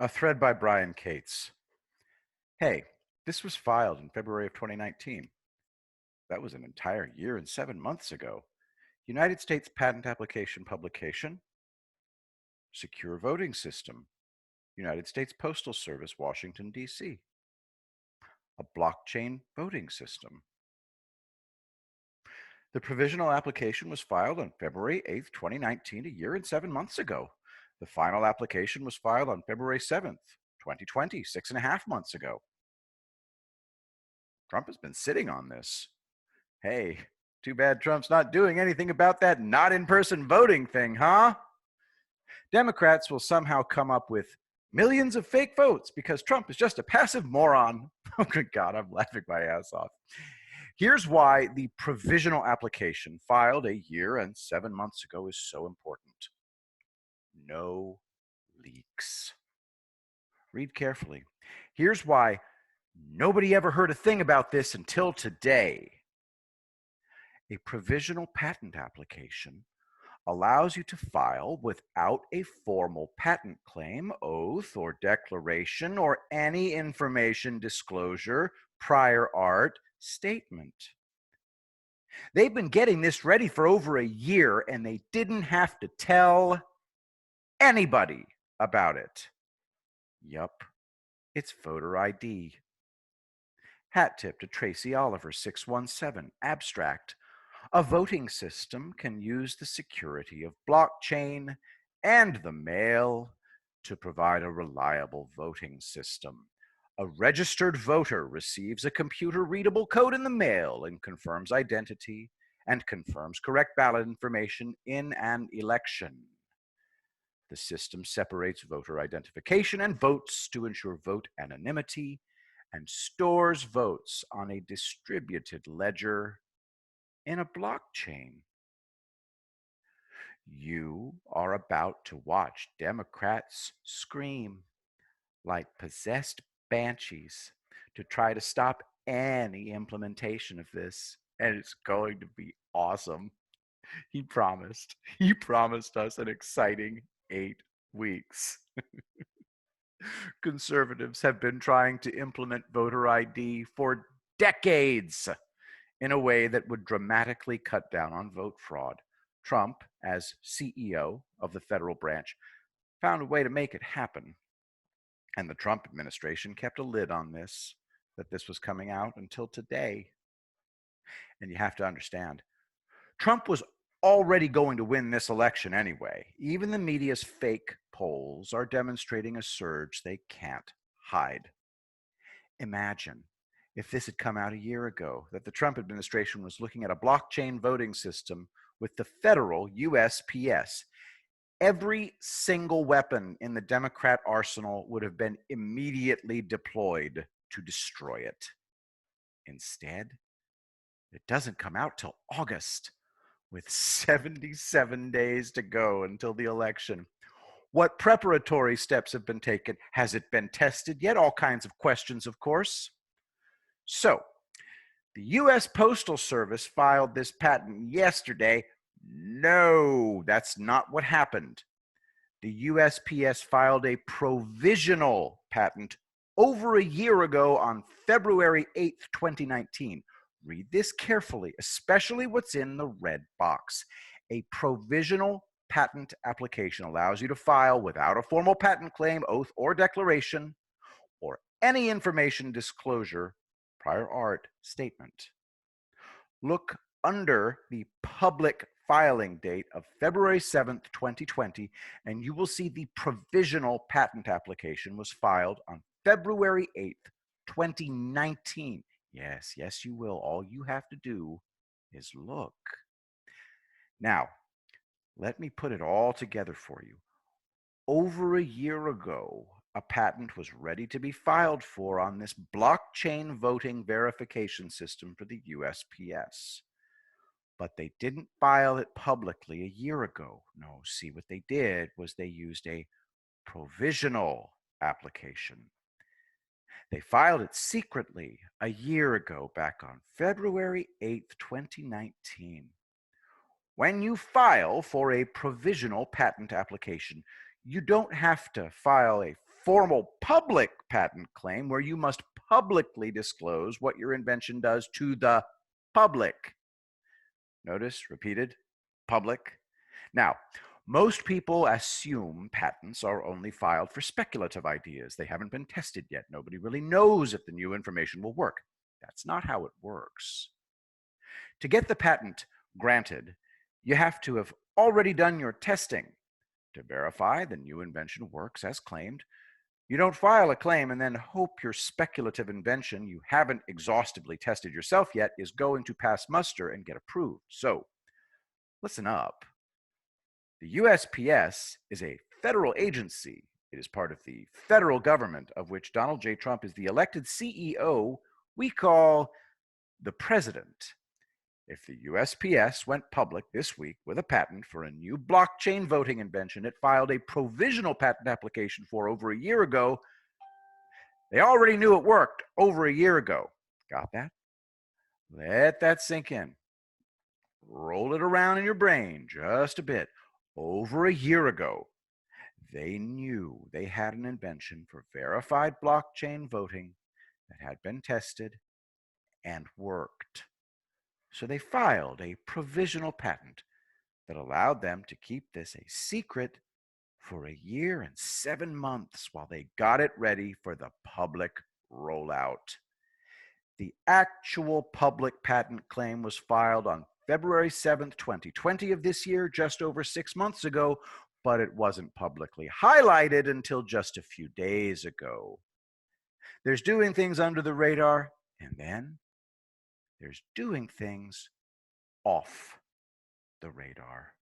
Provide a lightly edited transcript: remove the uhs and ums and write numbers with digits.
A thread by Brian Cates. Hey, this was filed in February of 2019. That was an entire year and 7 months ago. United States Patent Application Publication, Secure Voting System, United States Postal Service, Washington, D.C. A blockchain voting system. The provisional application was filed on February 8th, 2019, a year and 7 months ago. The final application was filed on February 7th, 2020, 6.5 months ago. Trump has been sitting on this. Hey, too bad Trump's not doing anything about that not in-person voting thing, huh? Democrats will somehow come up with millions of fake votes because Trump is just a passive moron. Oh, good God, I'm laughing my ass off. Here's why the provisional application filed a year and 7 months ago is so important. No leaks. Read carefully. Here's why nobody ever heard a thing about this until today. A provisional patent application allows you to file without a formal patent claim, oath, or declaration, or any information disclosure, prior art, statement. They've been getting this ready for over a year, and they didn't have to tell anybody about it. Yup, it's voter ID. Hat tip to Tracy Oliver, 617, abstract. A voting system can use the security of blockchain and the mail to provide a reliable voting system. A registered voter receives a computer-readable code in the mail and confirms identity and confirms correct ballot information in an election. The system separates voter identification and votes to ensure vote anonymity and stores votes on a distributed ledger in a blockchain. You are about to watch Democrats scream like possessed banshees to try to stop any implementation of this, and it's going to be awesome. He promised. He promised us an exciting 8 weeks. Conservatives have been trying to implement voter ID for decades in a way that would dramatically cut down on vote fraud. Trump, as CEO of the federal branch, found a way to make it happen. And the Trump administration kept a lid on this, that this was coming out until today. And you have to understand, Trump was already going to win this election anyway. Even the media's fake polls are demonstrating a surge they can't hide. Imagine if this had come out a year ago, that the Trump administration was looking at a blockchain voting system with the federal USPS. Every single weapon in the Democrat arsenal would have been immediately deployed to destroy it. Instead, it doesn't come out till August, with 77 days to go until the election. What preparatory steps have been taken? Has it been tested yet? All kinds of questions, of course. So, the U.S. Postal Service filed this patent yesterday. No, that's not what happened. The USPS filed a provisional patent over a year ago on February 8th, 2019. Read this carefully, especially what's in the red box. A provisional patent application allows you to file without a formal patent claim, oath, or declaration, or any information disclosure, prior art statement. Look under the public filing date of February 7th, 2020, and you will see the provisional patent application was filed on February 8th, 2019. Yes, yes, you will. All you have to do is look. Now, let me put it all together for you. Over a year ago, a patent was ready to be filed for on this blockchain voting verification system for the USPS. But they didn't file it publicly a year ago. No, see, what they did was they used a provisional application. They filed it secretly a year ago, back on February 8th, 2019. When you file for a provisional patent application, you don't have to file a formal public patent claim where you must publicly disclose what your invention does to the public. Notice, repeated, public. Now, most people assume patents are only filed for speculative ideas. They haven't been tested yet. Nobody really knows if the new information will work. That's not how it works. To get the patent granted, you have to have already done your testing to verify the new invention works as claimed. You don't file a claim and then hope your speculative invention you haven't exhaustively tested yourself yet is going to pass muster and get approved. So, listen up. The USPS is a federal agency. It is part of the federal government, of which Donald J. Trump is the elected CEO we call the president. If the USPS went public this week with a patent for a new blockchain voting invention it filed a provisional patent application for over a year ago, they already knew it worked over a year ago. Got that? Let that sink in. Roll it around in your brain just a bit. Over a year ago, they knew they had an invention for verified blockchain voting that had been tested and worked. So they filed a provisional patent that allowed them to keep this a secret for a year and 7 months while they got it ready for the public rollout. The actual public patent claim was filed on February 7th, 2020 of this year, just over 6 months ago, but it wasn't publicly highlighted until just a few days ago. There's doing things under the radar, and then there's doing things off the radar.